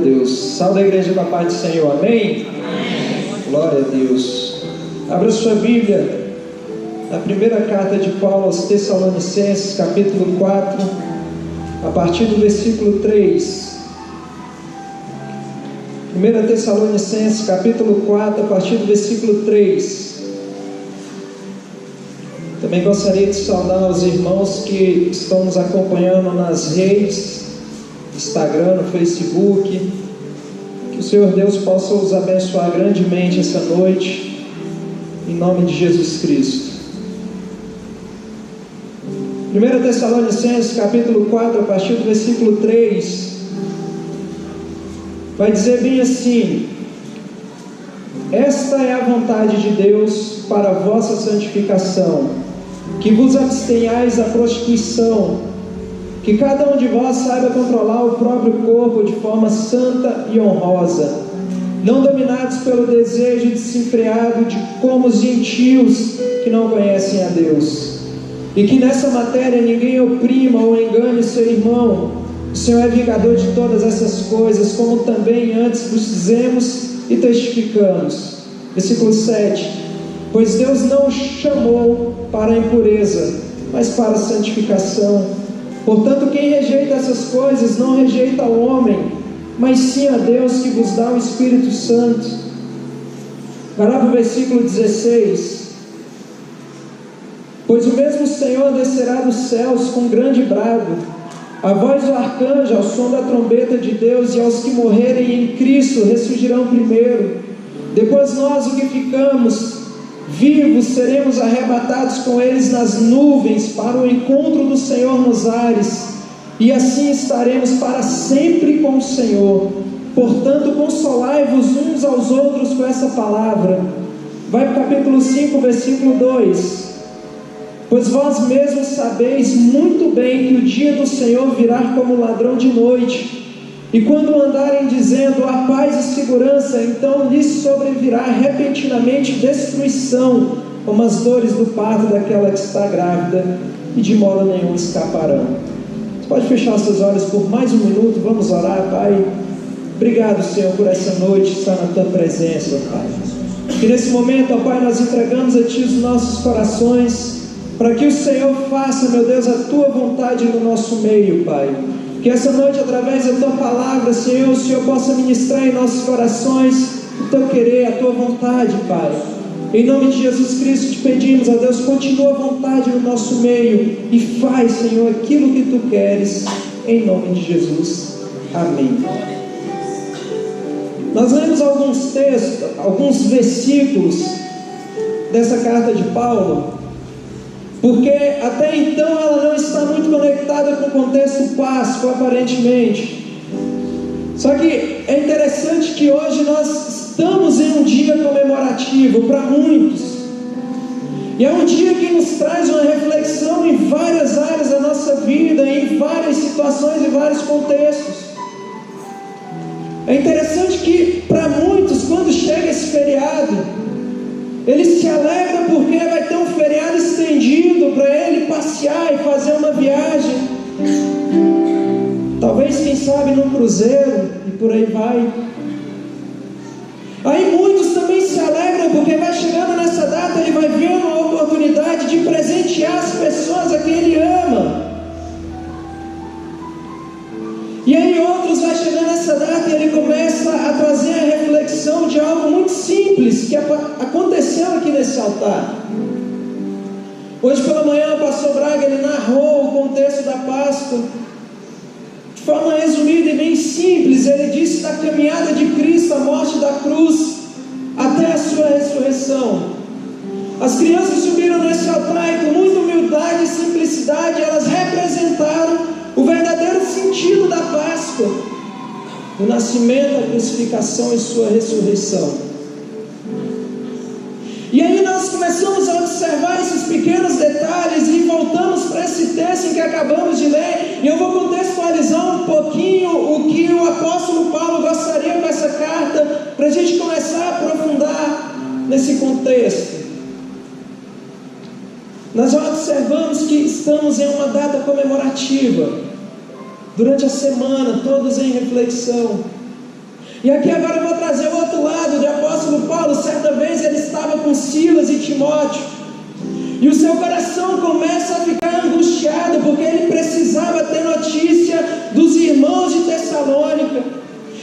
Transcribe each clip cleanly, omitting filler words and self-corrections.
Deus. Salve a igreja da paz do Senhor, amém? Glória a Deus. Abra sua Bíblia na primeira carta de Paulo aos Tessalonicenses, capítulo 4, a partir do versículo 3. 1 Tessalonicenses, capítulo 4, a partir do versículo 3. Também gostaria de saudar os irmãos que estão nos acompanhando nas redes, Instagram, no Facebook. Que o Senhor Deus possa os abençoar grandemente essa noite, em nome de Jesus Cristo. 1 Tessalonicenses, capítulo 4, a partir do versículo 3, vai dizer bem assim: esta é a vontade de Deus para a vossa santificação, que vos abstenhais da prostituição, que cada um de vós saiba controlar o próprio corpo de forma santa e honrosa, não dominados pelo desejo desenfreado de como os gentios que não conhecem a Deus, e que nessa matéria ninguém oprima ou engane seu irmão. O Senhor é vingador de todas essas coisas, como também antes vos dizemos e testificamos. Versículo 7: pois Deus não chamou para a impureza, mas para a santificação. Portanto, quem rejeita essas coisas não rejeita ao homem, mas sim a Deus que vos dá o Espírito Santo. Vai lá para o versículo 16: pois o mesmo Senhor descerá dos céus com grande brado, a voz do arcanjo, ao som da trombeta de Deus, e aos que morrerem em Cristo ressurgirão primeiro. Depois nós, o que ficamos vivos, seremos arrebatados com eles nas nuvens para o encontro do Senhor nos ares, e assim estaremos para sempre com o Senhor. Portanto, consolai-vos uns aos outros com essa palavra. Vai para o capítulo 5, versículo 2: pois vós mesmos sabeis muito bem que o dia do Senhor virá como ladrão de noite, e quando andarem dizendo a paz e segurança, então lhes sobrevirá repentinamente destruição, como as dores do parto daquela que está grávida, e de modo nenhum escaparão. Você pode fechar seus olhos por mais um minuto? Vamos orar. Pai, obrigado, Senhor, por essa noite estar na Tua presença, Pai. Que nesse momento, ó Pai, nós entregamos a Ti os nossos corações, para que o Senhor faça, meu Deus, a Tua vontade no nosso meio, Pai. Que essa noite, através da Tua palavra, Senhor, o Senhor possa ministrar em nossos corações o Teu querer, a Tua vontade, Pai. Em nome de Jesus Cristo te pedimos, ó Deus, continua a vontade no nosso meio e faz, Senhor, aquilo que Tu queres, em nome de Jesus. Amém. Nós lemos alguns textos, alguns versículos dessa carta de Paulo, porque até então ela não está muito conectada com o contexto páscoa, aparentemente. Só que é interessante que hoje nós estamos em um dia comemorativo para muitos, e é um dia que nos traz uma reflexão em várias áreas da nossa vida, em várias situações e vários contextos. É interessante que para muitos, quando chega esse feriado, ele se alegra porque vai ter um feriado estendido para ele passear e fazer uma viagem, talvez, quem sabe, num cruzeiro, e por aí vai. Aí muitos também se alegram porque vai chegando nessa data, ele vai ver uma oportunidade de presentear as pessoas a quem ele ama. E aí outros vai chegando nessa data e ele começa a trazer a reflexão de algo muito simples que aconteceu aqui nesse altar. Hoje pela manhã o pastor Braga, ele narrou o contexto da Páscoa de forma resumida e bem simples. Ele disse da caminhada de Cristo, a morte da cruz, até a sua ressurreição. As crianças subiram nesse altar e com muita humildade e simplicidade elas representaram o verdadeiro sentido da Páscoa, o nascimento, a crucificação e sua ressurreição. E aí nós começamos a observar esses pequenos detalhes e voltamos para esse texto em que acabamos de ler, e eu vou contextualizar um pouquinho o que o apóstolo Paulo gostaria com essa carta, para a gente começar a aprofundar nesse contexto. Nós já observamos que estamos em uma data comemorativa, durante a semana, todos em reflexão. E aqui agora eu vou trazer o outro lado do apóstolo Paulo. Certa vez ele estava com Silas e Timóteo, e o seu coração começa a ficar angustiado, porque ele precisava ter notícia dos irmãos de Tessalônica.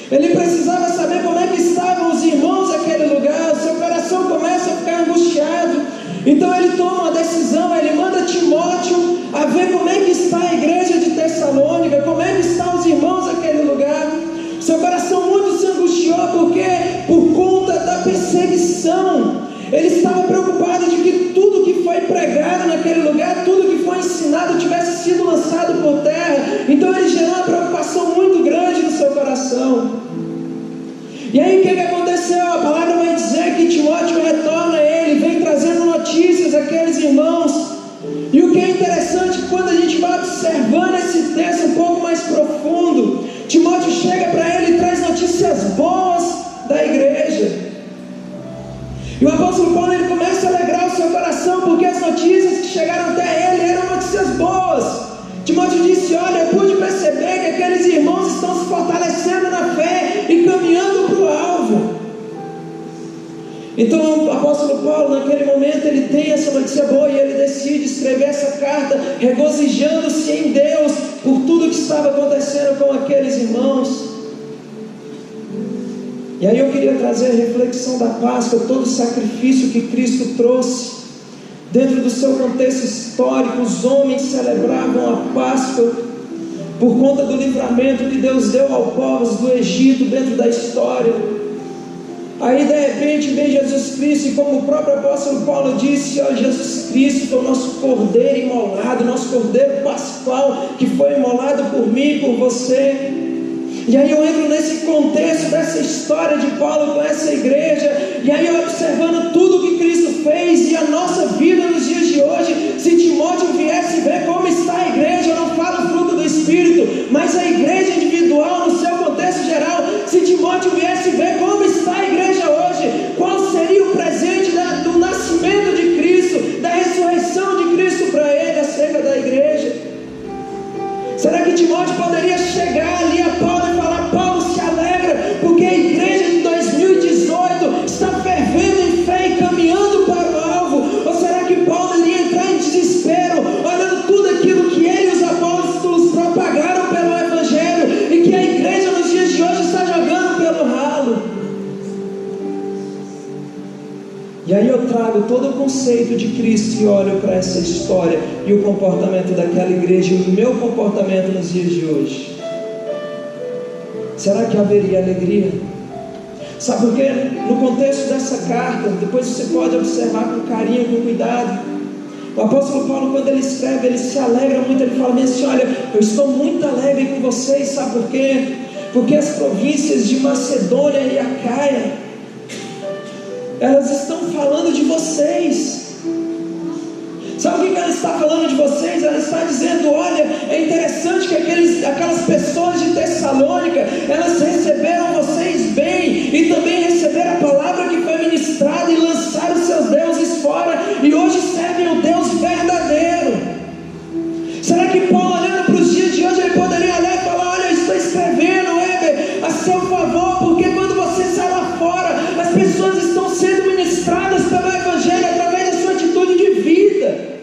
Ele precisava saber como é que estavam os irmãos naquele lugar. O seu coração começa a ficar angustiado. Então ele toma uma decisão, ele manda Timóteo a ver como é que está a igreja de Tessalônica, como é que estão os irmãos naquele lugar. Seu coração muito se angustiou, porque por conta da perseguição, ele estava preocupado de que tudo que foi pregado naquele lugar, tudo que foi ensinado tivesse sido lançado por terra. Então ele gerou uma preocupação muito grande no seu coração. E aí o que aconteceu? A palavra vai dizer que Timóteo retorna a ele, vem trazendo notícias àqueles irmãos. E o que é interessante, quando a gente vai observando esse texto um pouco mais profundo, Timóteo chega para ele e traz notícias boas da igreja. E o apóstolo Paulo, ele começa a alegrar o seu coração, porque as notícias que chegaram até ele eram notícias boas. Timóteo disse: olha, eu pude perceber que aqueles irmãos estão se fortalecendo na fé e caminhando para o alvo. Então o apóstolo Paulo, naquele momento, ele tem essa notícia boa e ele decide escrever essa carta, regozijando-se em Deus por tudo que estava acontecendo com aqueles irmãos. E aí eu queria trazer a reflexão da Páscoa, todo o sacrifício que Cristo trouxe. Dentro do seu contexto histórico, os homens celebravam a Páscoa por conta do livramento que Deus deu aos povos do Egito dentro da história. Aí de repente vem Jesus Cristo, e como o próprio apóstolo Paulo disse: ó, Jesus Cristo foi o nosso cordeiro imolado, nosso cordeiro pascual, que foi imolado por mim e por você. E aí eu entro nesse contexto dessa história de Paulo com essa igreja, e aí observando tudo que Cristo fez e a nossa vida nos dias de hoje. Se Timóteo viesse ver como está a igreja, eu não falo fruto do Espírito, mas a igreja individual no seu contexto geral, se Timóteo viesse ver como está a igreja hoje, qual seria o presente do nascimento de Cristo, da ressurreição de Cristo para ele acerca da igreja? Será que Timóteo poderia chegar ali a Paulo e falar: Paulo, se alegra, porque a igreja de 2018 está fervendo em fé e caminhando para o alvo? Ou será que Paulo iria entrar em desespero, olhando tudo aquilo que ele e os apóstolos propagaram pelo Evangelho, e que a igreja nos dias de hoje está jogando pelo ralo? E aí eu trago todo o conceito de Cristo e olho para essa história e o comportamento daquela igreja e o meu comportamento nos dias de hoje. Será que haveria alegria? Sabe por quê? No contexto dessa carta, depois você pode observar com carinho, com cuidado, o apóstolo Paulo, quando ele escreve, ele se alegra muito. Ele fala assim: olha, eu estou muito alegre com vocês. Sabe por quê? Porque as províncias de Macedônia e Acaia, elas estão falando de vocês. Sabe o que ela está falando de vocês? Ela está dizendo: olha, é interessante que aquelas pessoas de Tessalônica, elas receberam vocês bem, e também receberam a palavra que foi ministrada e lançaram seus deuses fora, e hoje servem o Deus verdadeiro. Será que Paulo, olhando para os dias de hoje, ele poderia olhar e falar: olha, eu estou escrevendo, Weber, a seu favor, porque quando você sai lá fora, as pessoas estão sendo ministradas pelo Evangelho através da sua atitude de vida?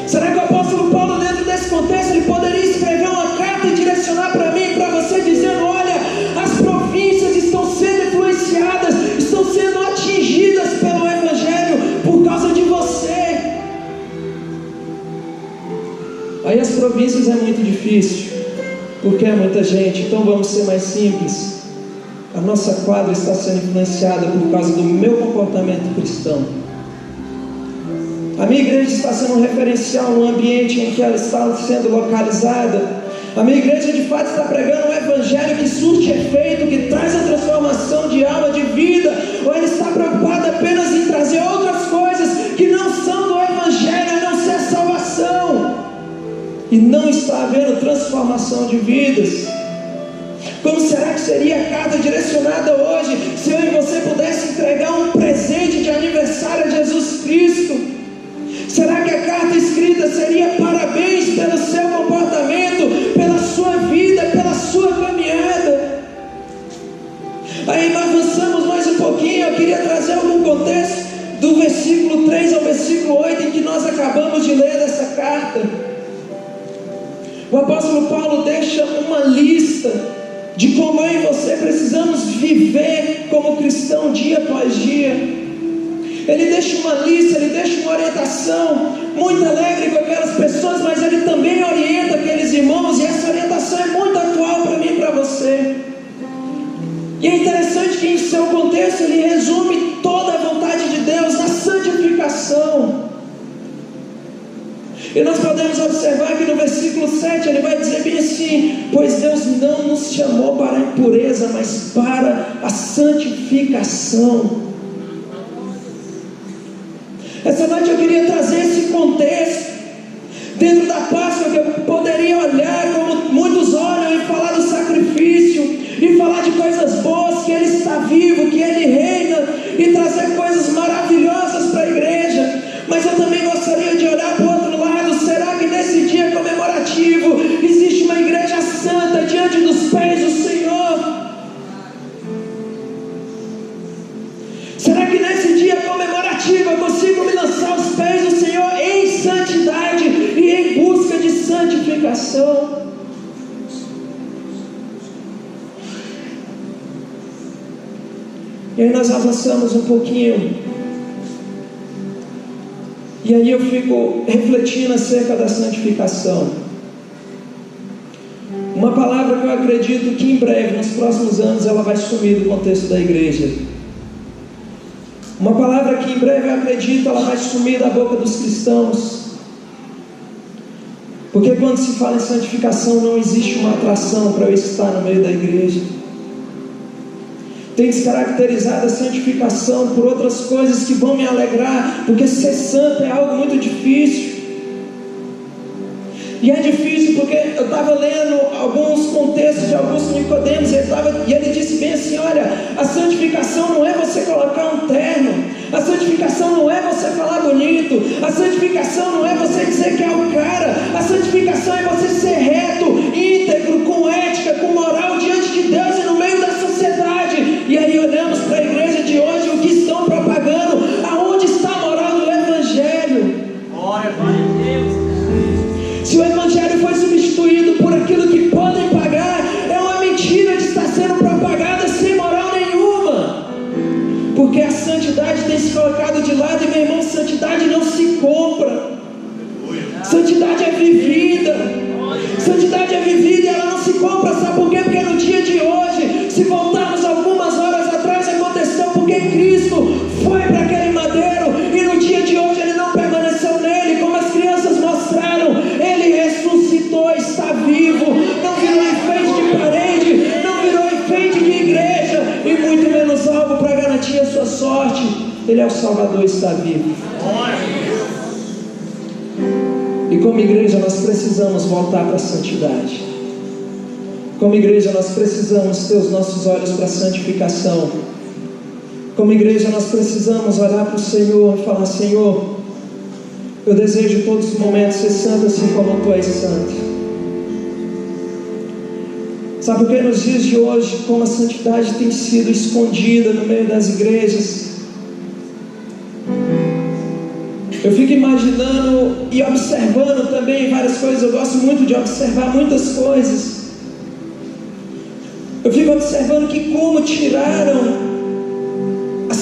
Será que o apóstolo Paulo, dentro desse contexto, ele poderia escrever uma carta e direcionar para mim e para você, dizendo: olha, as províncias estão sendo influenciadas, estão sendo atingidas pelo Evangelho por causa de você? Aí as províncias é muito difícil, porque é muita gente. Então vamos ser mais simples. A nossa quadra está sendo influenciada por causa do meu comportamento cristão. A minha igreja está sendo um referencial no ambiente em que ela está sendo localizada. A minha igreja de fato está pregando um evangelho que surte efeito, que traz a transformação de alma, de vida, ou ele está preocupado apenas em trazer outras coisas que não são do evangelho, a não ser a salvação, e não está havendo transformação de vidas? Como será que seria a carta direcionada hoje, se eu e você pudesse entregar um presente de aniversário a Jesus Cristo? Será que a carta escrita seria: parabéns pelo seu comportamento, pela sua vida, pela sua caminhada? carta, o apóstolo Paulo deixa uma lista de como eu e você precisamos viver como cristão dia após dia. Ele deixa uma lista, ele deixa uma orientação muito alegre com aquelas pessoas, mas ele também orienta aqueles irmãos, e essa orientação é muito atual para mim e para você. E é interessante que em seu contexto ele resume toda a vontade de Deus na santificação. E nós podemos observar que no versículo 7 ele vai dizer bem assim: pois Deus não nos chamou para a impureza, mas para a santificação. Essa noite eu queria trazer esse contexto dentro da Páscoa, que eu poderia olhar como muitos olham e falar do sacrifício, e falar de coisas boas, que Ele está vivo, que Ele reina, e trazer coisas maravilhosas para a igreja. Mas eu também gostaria de olhar para o outro lado. Será que nesse dia comemorativo existe uma igreja santa diante dos pés do Senhor? Será que nesse dia comemorativo eu consigo me lançar aos pés do Senhor em santidade e em busca de santificação? E aí nós avançamos um pouquinho, e aí eu fico refletindo acerca da santificação. Uma palavra que eu acredito que em breve, nos próximos anos, ela vai sumir do contexto da igreja. Uma palavra que em breve eu acredito ela vai sumir da boca dos cristãos. Porque quando se fala em santificação, não existe uma atração para eu estar no meio da igreja. Tem descaracterizado a santificação por outras coisas que vão me alegrar, porque ser santo é algo muito difícil. E é difícil porque eu estava lendo alguns contextos de Augusto Nicodemos, e ele disse bem assim: olha, a santificação não é você colocar um terno, a santificação não é você falar bonito, a santificação não é você dizer que é o cara, a santificação é você ser reto, íntegro, com ética, com moral diante de Deus e no meio da sociedade. E aí olhamos para a igreja de hoje, o que estão propagando, aonde está a moral do Evangelho? Glória a Deus. Se o Evangelho foi substituído por aquilo que podem pagar, é uma mentira de estar sendo propagada sem moral nenhuma. Porque a santidade tem se colocado de lado, e meu irmão, santidade não se compra. Santidade é vivida. Santidade é vivida e ela não se compra. Sabe por quê? Porque no dia de hoje, se voltarmos algumas horas atrás, aconteceu porque Cristo foi para aquele madeiro, e no dia de hoje Ele não permaneceu nele, como as crianças mostraram. Ele ressuscitou, está vivo, não virou enfeite de parede, não virou enfeite de igreja, e muito menos algo para garantir a sua sorte. Ele é o Salvador, está vivo. E como igreja nós precisamos voltar para a santidade. Como igreja nós precisamos ter os nossos olhos para a santificação. Como igreja nós precisamos olhar para o Senhor e falar: Senhor, eu desejo em todos os momentos ser santo assim como Tu és santo. Sabe por que nos dias de hoje, como a santidade tem sido escondida no meio das igrejas? Eu fico imaginando e observando também várias coisas. Eu gosto muito de observar muitas coisas. Eu fico observando que como tiraram a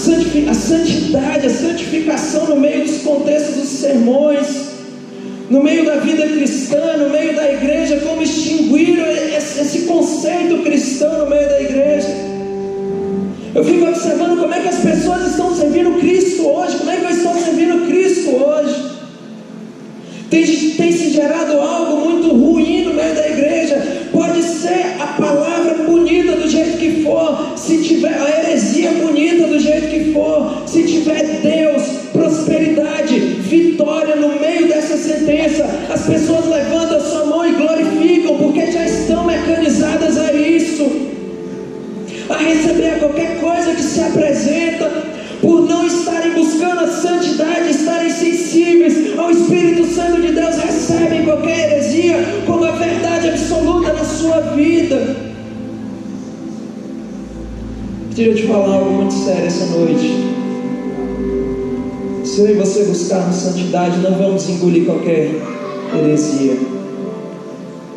santidade, a santificação no meio dos contextos dos sermões, no meio da vida cristã, no meio da igreja, como extinguiram esse conceito cristão no meio da igreja. Eu fico observando como é que as pessoas estão servindo Cristo hoje, como é que eu estou servindo Cristo hoje. Tem se gerado algo muito ruim no meio da igreja. Pode ser a palavra bonita do jeito que for, se tiver a heresia bonita do jeito que for, se tiver Deus, prosperidade, vitória no meio dessa sentença, as pessoas levantam a sua mão e glorificam, porque já estão mecanizadas a isso, a receber qualquer coisa que se apresenta. Por não estarem buscando a santidade, estarem sensíveis ao Espírito Santo de Deus, recebem qualquer heresia como a verdade absoluta na sua vida. Queria te falar algo muito sério essa noite. Se eu e você buscarmos santidade, não vamos engolir qualquer heresia.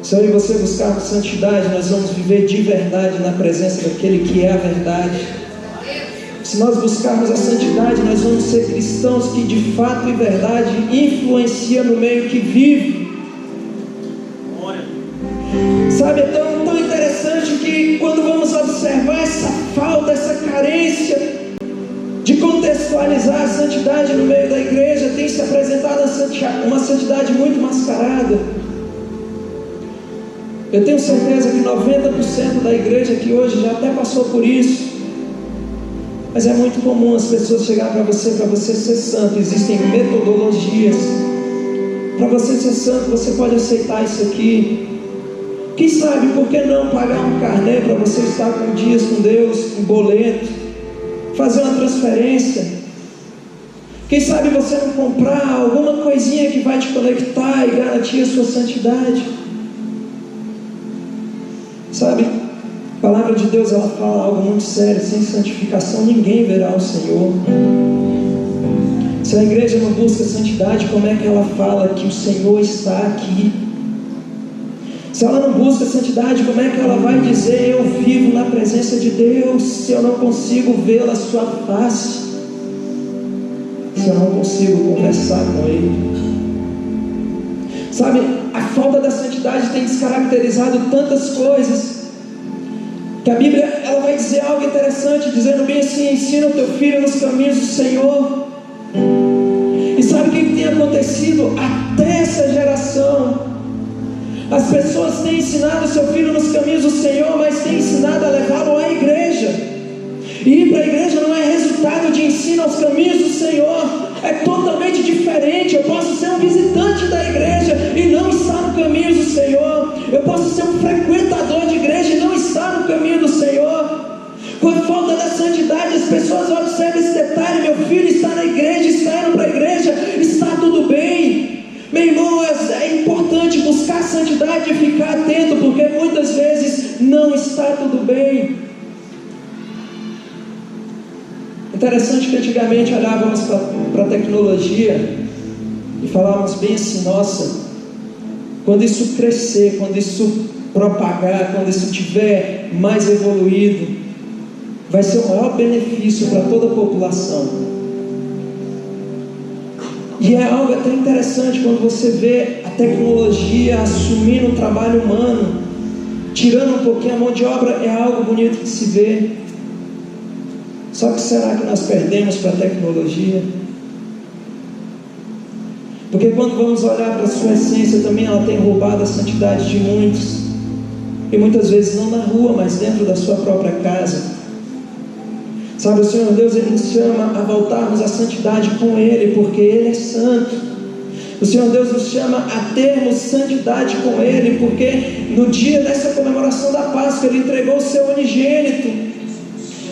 Se eu e você buscarmos santidade, nós vamos viver de verdade na presença daquele que é a verdade. Se nós buscarmos a santidade, nós vamos ser cristãos que de fato e verdade influenciam no meio que vive. Sabe, é tão interessante que quando vamos observar essa falta, essa carência de contextualizar a santidade no meio da igreja, tem se apresentado uma santidade muito mascarada. Eu tenho certeza que 90% da igreja que hoje já até passou por isso. Mas é muito comum as pessoas chegarem para você ser santo. Existem metodologias. Para você ser santo, você pode aceitar isso aqui. Quem sabe, por que não pagar um carnê para você estar com dias com Deus, um boleto, fazer uma transferência? Quem sabe você não comprar alguma coisinha que vai te conectar e garantir a sua santidade? Sabe, a palavra de Deus, ela fala algo muito sério: sem santificação ninguém verá o Senhor. Se a igreja não busca santidade, como é que ela fala que o Senhor está aqui? Se ela não busca santidade, como é que ela vai dizer eu vivo na presença de Deus, se eu não consigo vê-la a sua face, se eu não consigo conversar com Ele? Sabe, a falta da santidade tem descaracterizado tantas coisas, que a Bíblia ela vai dizer algo interessante, dizendo bem assim: ensina o teu filho nos caminhos do Senhor. E sabe o que tem acontecido até essa geração? As pessoas têm ensinado o seu filho nos caminhos do Senhor, mas têm ensinado a levá-lo à igreja. E ir para a igreja não é resultado de ensino aos caminhos do Senhor. É totalmente diferente. Eu posso ser um visitante da igreja e não estar no caminho do Senhor. Eu posso ser um frequentador de igreja e não estar no caminho do Senhor. Com a falta da santidade, as pessoas observam esse detalhe: meu filho está na igreja, está indo para a igreja, está tudo bem. Meu irmão, é importante buscar a santidade e ficar atento, porque muitas vezes não está tudo bem. Interessante que antigamente olhávamos para a tecnologia e falávamos bem assim: nossa, quando isso crescer, quando isso propagar, quando isso tiver mais evoluído, vai ser o maior benefício para toda a população. E é algo até interessante quando você vê a tecnologia assumindo o trabalho humano, tirando um pouquinho a mão de obra. É algo bonito de se ver. Só que será que nós perdemos para a tecnologia? Porque quando vamos olhar para a sua essência também, ela tem roubado a santidade de muitos. E muitas vezes não na rua, mas dentro da sua própria casa. Sabe, o Senhor Deus, Ele nos chama a voltarmos à santidade com Ele, porque Ele é santo. O Senhor Deus nos chama a termos santidade com Ele, porque no dia dessa comemoração da Páscoa, Ele entregou o seu unigênito.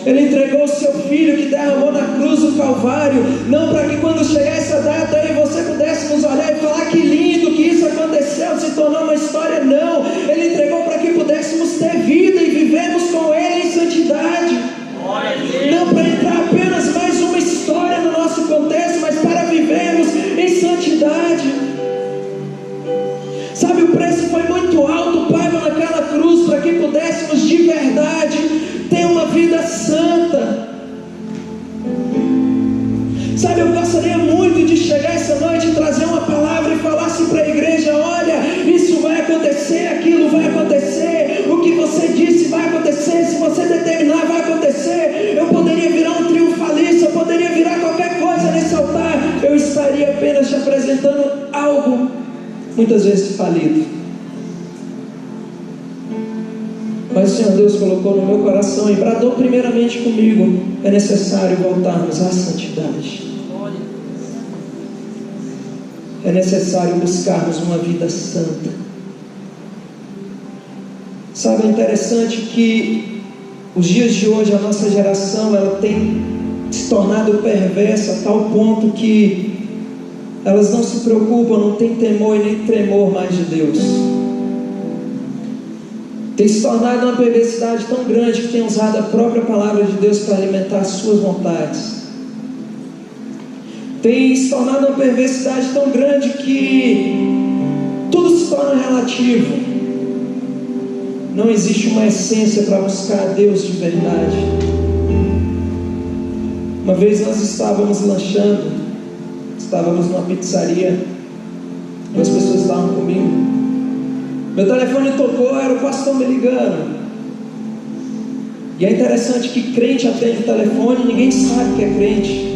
Ele entregou o seu Filho que derramou na cruz do Calvário, não para que quando chegar essa data eu e você pudéssemos olhar e falar que lindo que isso aconteceu, se tornou uma história. Não, Ele entregou para que pudéssemos ter vida e vivermos com Ele em santidade. Não para entrar apenas mais uma história no nosso contexto, mas para vivermos em santidade. Sabe, o preço foi muito alto pago naquela cruz para que pudéssemos de verdade ter uma vida santa. Sabe, eu gostaria muito de chegar essa noite e trazer uma palavra e falar assim para a igreja: olha, isso vai acontecer, aquilo vai acontecer, o que você disse vai acontecer, se você determinar vai acontecer. Eu poderia virar um triunfalista, eu poderia virar qualquer coisa nesse altar, eu estaria apenas te apresentando algo muitas vezes falido. Mas o Senhor Deus colocou no meu coração e bradou primeiramente comigo: é necessário voltarmos à santidade. É necessário buscarmos uma vida santa. Sabe, é interessante que os dias de hoje, a nossa geração, ela tem se tornado perversa a tal ponto que elas não se preocupam, não tem temor e nem tremor mais de Deus. Tem se tornado uma perversidade tão grande que tem usado a própria palavra de Deus para alimentar as suas vontades. Tem se tornado uma perversidade tão grande que torna relativo. Não existe uma essência para buscar a Deus de verdade. Uma vez nós estávamos lanchando, estávamos numa pizzaria, e as pessoas estavam comigo. Meu telefone tocou, era o pastor me ligando. E é interessante que crente atende o telefone, ninguém sabe que é crente.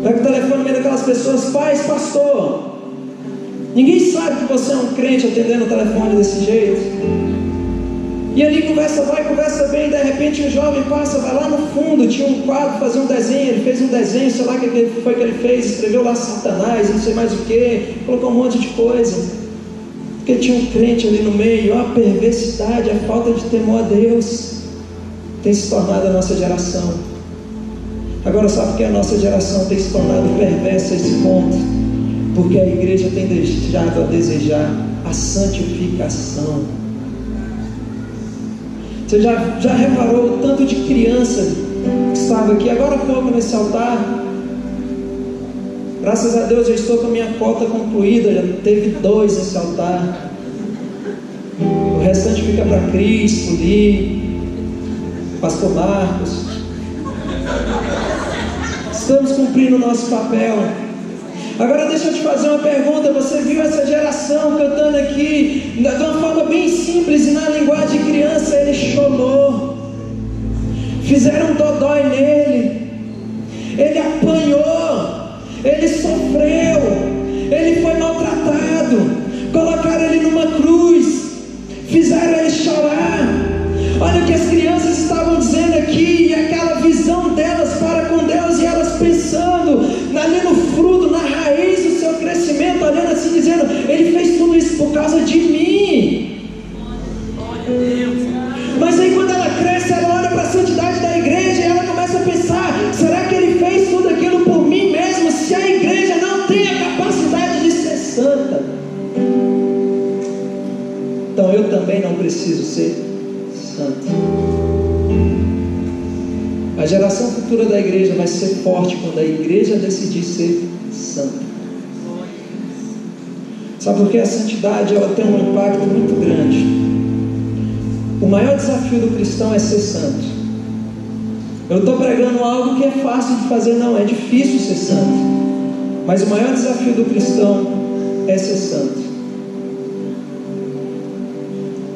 Pega o telefone no meio daquelas pessoas, paz, pastor. Ninguém sabe que você é um crente atendendo o telefone desse jeito. E ali conversa vai, conversa bem, de repente um jovem passa, vai lá no fundo, tinha um quadro, fazia um desenho, ele fez um desenho, sei lá o que foi que ele fez, escreveu lá Satanás, não sei mais o que, colocou um monte de coisa. Porque tinha um crente ali no meio, a perversidade, a falta de temor a Deus tem se tornado a nossa geração. Agora sabe por que a nossa geração tem se tornado perversa a esse ponto? Porque a igreja tem deixado a desejar a santificação. Você já reparou o tanto de criança que estava aqui agora há pouco nesse altar? Graças a Deus eu estou com a minha cota concluída, já teve 2 nesse altar. O restante fica para Cristo, Li, Pastor Marcos. Estamos cumprindo o nosso papel. Agora deixa eu te fazer uma pergunta. Você viu essa geração cantando aqui de uma forma bem simples e na linguagem de criança? Ele chorou, fizeram um dodói nele, ele apanhou, ele sofreu, ele foi maltratado, colocaram ele numa cruz, fizeram ele chorar. Olha o que as crianças estavam dizendo aqui, e aquela visão delas para com Deus, e elas pensando ali no fruto, na raiz do seu crescimento, olhando assim, dizendo: Ele fez tudo isso por causa de mim. Mas aí quando ela cresce, ela olha para a santidade da igreja e ela começa a pensar: será que Ele fez tudo aquilo por mim mesmo? Se a igreja não tem a capacidade de ser santa, então eu também não preciso ser santo. A geração futura da igreja vai ser forte quando a igreja decidir ser santa. Sabe por quê? A santidade ela tem um impacto muito grande. O maior desafio do cristão é ser santo. Eu estou pregando algo que é fácil de fazer, não, é difícil ser santo. Mas o maior desafio do cristão é ser santo.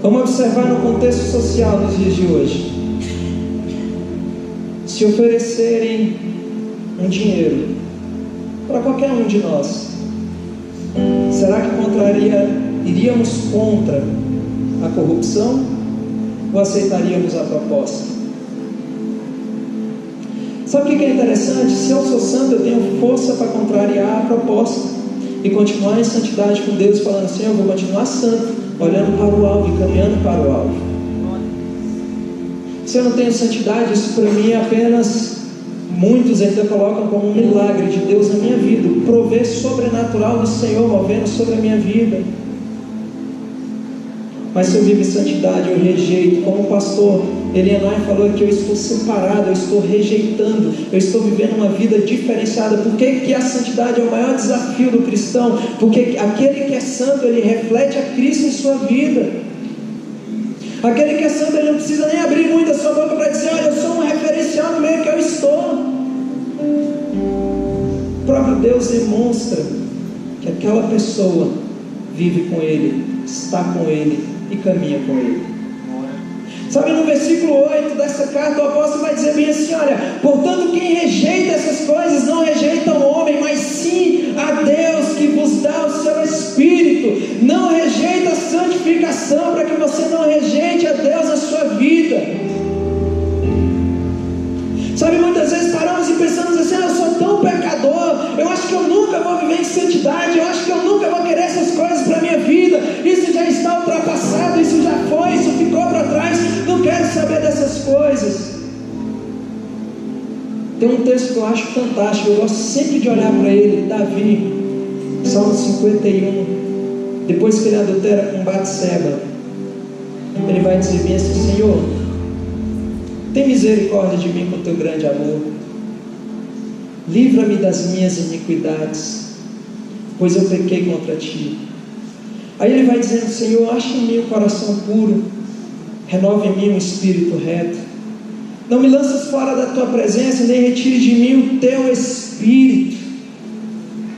Vamos observar no contexto social dos dias de hoje. Se oferecerem um dinheiro para qualquer um de nós, será que iríamos contra a corrupção ou aceitaríamos a proposta? Sabe o que é interessante? Se eu sou santo, eu tenho força para contrariar a proposta e continuar em santidade com Deus, falando assim: eu vou continuar santo, olhando para o alvo e caminhando para o alvo. Se eu não tenho santidade, isso para mim é apenas, muitos ainda colocam como um milagre de Deus na minha vida, o prover sobrenatural do Senhor movendo sobre a minha vida. Mas se eu vivo em santidade, eu rejeito, como o pastor Elianai falou que eu estou separado, eu estou rejeitando, eu estou vivendo uma vida diferenciada. Por que a santidade é o maior desafio do cristão? Porque aquele que é santo, ele reflete a Cristo em sua vida. Aquele que é santo, ele não precisa nem abrir muito a sua boca para dizer: olha, eu sou um referencial no meio que eu estou. O próprio Deus demonstra que aquela pessoa vive com Ele, está com Ele e caminha com Ele. Sabe, no versículo 8 dessa carta, o apóstolo vai dizer bem assim: olha, portanto quem rejeita essas coisas não rejeita o homem, mas sim a Deus que vos dá o seu Espírito. Não rejeita a santificação, para que você não rejeite a Deus na sua vida. Sabe, muitas vezes paramos e pensamos assim: eu sou tão pecador, eu acho que eu nunca vou viver em santidade, eu acho que eu nunca vou querer essas coisas para a minha vida, isso já está ultrapassado, isso já foi, isso ficou para trás, não quero saber dessas coisas. Tem um texto que eu acho fantástico, eu gosto sempre de olhar para ele, Davi, Salmo 51, depois que ele adultera com Batseba, ele vai dizer bem assim: Senhor, tem misericórdia de mim com teu grande amor, livra-me das minhas iniquidades, pois eu pequei contra ti. Aí ele vai dizendo: Senhor, acha em mim um coração puro, renova em mim um espírito reto. Não me lances fora da tua presença, nem retire de mim o teu espírito.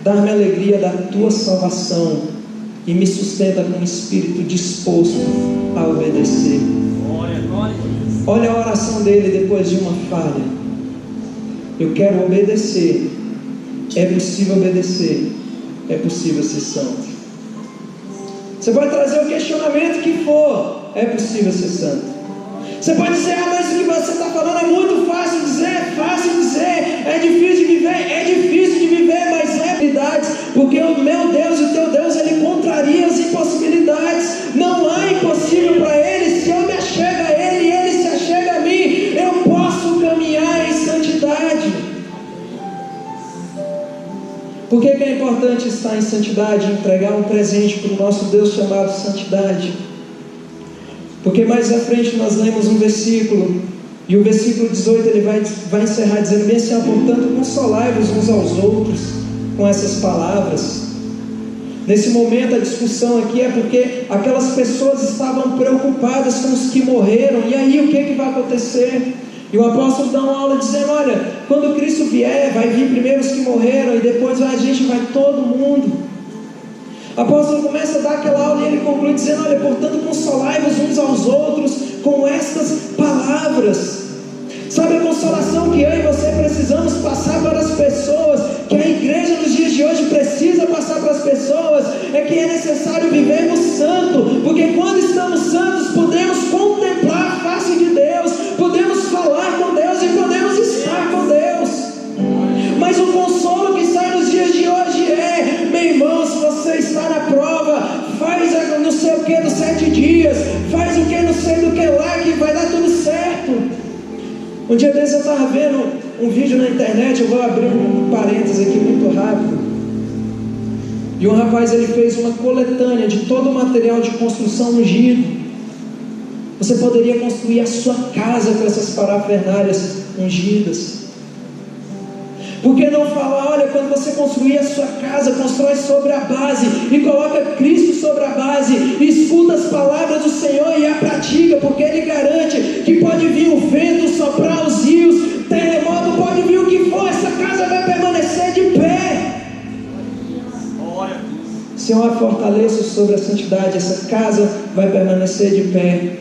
Dá-me a alegria da tua salvação e me sustenta com um espírito disposto a obedecer. Olha a oração dele depois de uma falha: eu quero obedecer. É possível obedecer, é possível ser santo. Você pode trazer o questionamento que for, é possível ser santo. Você pode dizer: mas o que você está falando é muito fácil dizer, é difícil de viver, mas é habilidades, porque o meu Deus e o teu Deus, ele contraria as impossibilidades. Não há impossível para ele. Se eu me achego a ele e ele se achega a mim, eu posso caminhar em santidade. Por que é importante estar em santidade, entregar um presente para o nosso Deus chamado santidade? Porque mais à frente nós lemos um versículo, e o versículo 18 ele vai encerrar dizendo bem assim: portanto, consolai-vos uns aos outros com essas palavras. Nesse momento a discussão aqui é porque aquelas pessoas estavam preocupadas com os que morreram, e aí o que vai acontecer? E o apóstolo dá uma aula dizendo: olha, quando Cristo vier, vai vir primeiro os que morreram, e depois a gente vai todo mundo. O apóstolo começa a dar aquela aula e ele conclui dizendo: olha, portanto, consolai-vos uns aos outros com estas palavras. Sabe a consolação que eu e você precisamos passar para as pessoas, que a igreja nos dias de hoje precisa passar para as pessoas, é que é necessário vivermos santo, porque quando estamos santos podemos contemplar a face de Deus, podemos falar com Deus e podemos estar com Deus. Mas o consolo que sai nos dias de hoje é: meu irmão, se você está na prova, faz não sei o que dos 7 dias, faz o que não sei do que lá, que vai dar tudo certo. Um dia desse eu estava vendo um vídeo na internet, eu vou abrir um parênteses aqui muito rápido, e um rapaz ele fez uma coletânea de todo o material de construção ungido. Você poderia construir a sua casa com essas parafernálias ungidas. Por que não falar: olha, quando você construir a sua casa, constrói sobre a base e coloca Cristo sobre a base, e escuta as palavras do Senhor e a pratica, porque Ele garante que pode vir o vento, soprar os rios, terremoto, pode vir o que for, essa casa vai permanecer de pé. Se eu a fortaleço sobre a santidade, essa casa vai permanecer de pé.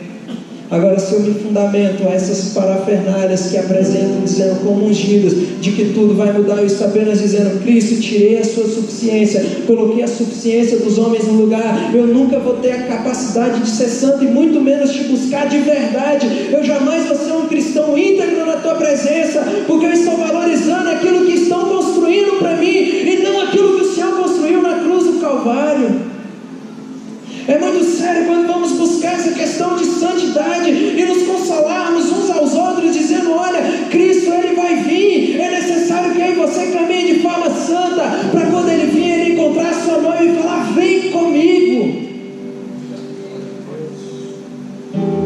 Agora, se eu me fundamento a essas parafernálias que apresentam dizendo como ungidos, de que tudo vai mudar, eu estou apenas dizendo: Cristo, tirei a sua suficiência, coloquei a suficiência dos homens no lugar, eu nunca vou ter a capacidade de ser santo, e muito menos te buscar de verdade. Eu jamais vou ser um cristão íntegro na tua presença, porque eu estou valorizando aquilo que estão construindo para mim, e não aquilo que o Senhor construiu na cruz do Calvário. É muito sério quando vamos buscar essa questão de santidade e nos consolarmos uns aos outros, dizendo: olha, Cristo ele vai vir, é necessário que eu e você caminhe de forma santa, para quando ele vir, ele encontrar sua noiva e falar: vem comigo.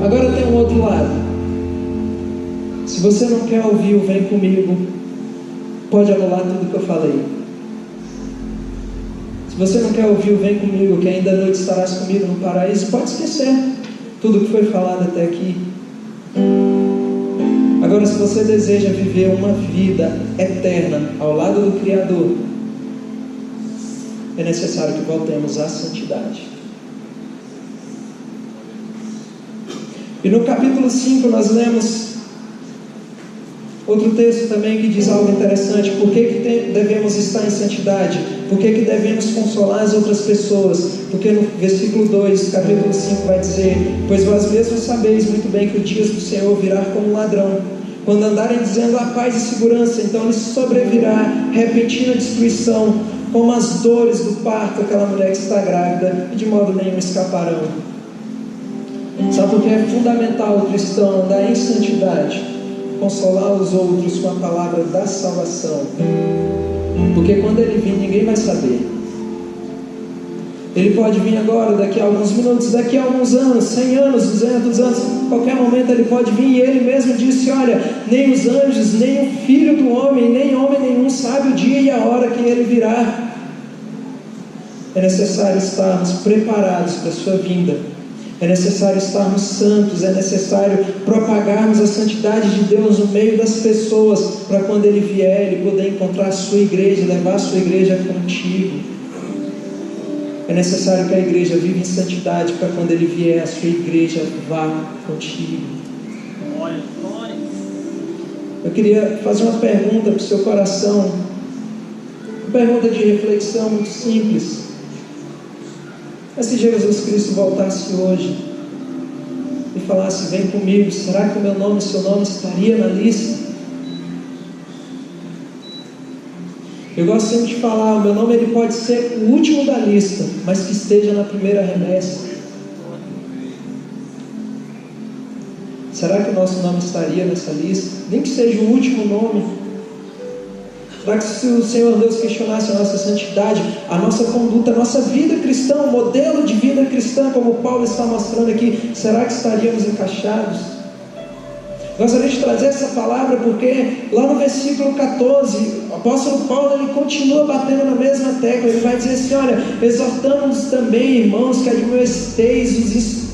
Agora tem um outro lado. Se você não quer ouvir o vem comigo, pode anular tudo que eu falei. Se você não quer ouvir o vem comigo, que ainda à noite estarás comigo no paraíso, pode esquecer tudo que foi falado até aqui. Agora, se você deseja viver uma vida eterna ao lado do Criador, é necessário que voltemos à santidade. E no capítulo 5 nós lemos outro texto também que diz algo interessante. Por que devemos estar em santidade? Por que devemos consolar as outras pessoas? Porque no versículo 2, capítulo 5 vai dizer: pois vós mesmos sabeis muito bem que o dia do Senhor virá como um ladrão. Quando andarem dizendo a paz e segurança, então lhes sobrevirá repentina destruição, como as dores do parto daquela mulher que está grávida, e de modo nenhum escaparão. Sabe por que é fundamental o cristão andar em santidade? Consolar os outros com a palavra da salvação, porque quando ele vir, ninguém vai saber. Ele pode vir agora, daqui a alguns minutos, daqui a alguns anos, 100 anos, 200 anos, qualquer momento ele pode vir. E ele mesmo disse: olha, nem os anjos, nem o filho do homem, nem homem nenhum sabe o dia e a hora que ele virá. É necessário estarmos preparados para a sua vinda. É necessário estarmos santos. É necessário propagarmos a santidade de Deus no meio das pessoas, para quando Ele vier, Ele poder encontrar a sua igreja, levar a sua igreja contigo. É necessário que a igreja viva em santidade, para quando Ele vier, a sua igreja vá contigo. Eu queria fazer uma pergunta para o seu coração, uma pergunta de reflexão muito simples. Mas se Jesus Cristo voltasse hoje e falasse: vem comigo, será que o meu nome, seu nome estaria na lista? Eu gosto sempre de falar, o meu nome ele pode ser o último da lista, mas que esteja na primeira remessa. Será que o nosso nome estaria nessa lista? Nem que seja o último nome. Será que se o Senhor Deus questionasse a nossa santidade, a nossa conduta, a nossa vida cristã, o modelo de vida cristã, como Paulo está mostrando aqui, será que estaríamos encaixados? Gostaria de trazer essa palavra porque lá no versículo 14, o apóstolo Paulo ele continua batendo na mesma tecla. Ele vai dizer assim: olha, exortamos também, irmãos, que admoesteis os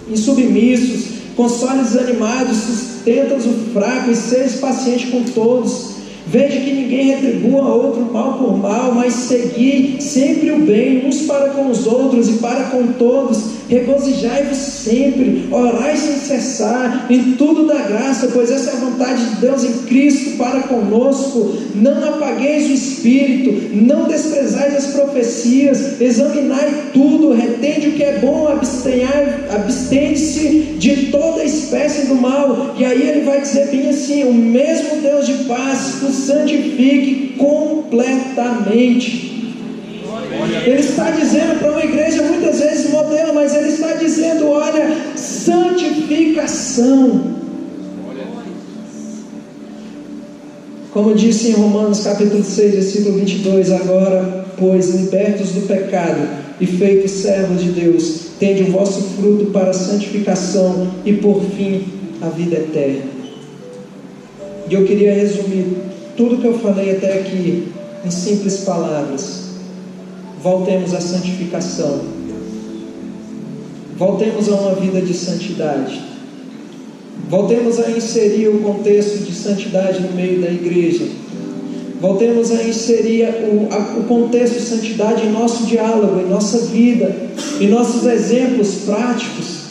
insubmissos, console os animados, sustenta-os o fraco e seja paciente com todos. Veja que ninguém retribua a outro mal por mal, mas segui sempre o bem uns para com os outros e para com todos. Regozijai-vos sempre, orai sem cessar, em tudo dá graça, pois essa é a vontade de Deus em Cristo para conosco. Não apagueis o espírito, não desprezais as profecias, examinai tudo, retende o que é bom, abstende-se de toda espécie do mal. E aí ele vai dizer bem assim: o mesmo Deus de paz o santifique completamente. Ele está dizendo para uma igreja muitas vezes modelo, mas ele está dizendo: olha, santificação. Como disse em Romanos capítulo 6, versículo 22, agora, pois, libertos do pecado e feitos servos de Deus, tende o vosso fruto para a santificação e por fim a vida eterna. E eu queria resumir tudo que eu falei até aqui em simples palavras. Voltemos à santificação. Voltemos a uma vida de santidade. Voltemos a inserir o contexto de santidade no meio da igreja. Voltemos a inserir o contexto de santidade em nosso diálogo, em nossa vida, em nossos exemplos práticos.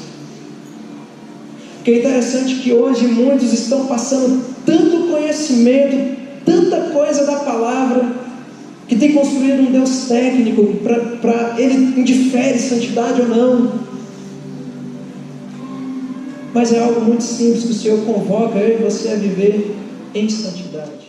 Porque é interessante que hoje muitos estão passando tanto conhecimento, tanta coisa da palavra, que tem construído um Deus técnico para ele indifere santidade ou não. Mas é algo muito simples que o Senhor convoca eu e você a viver em santidade.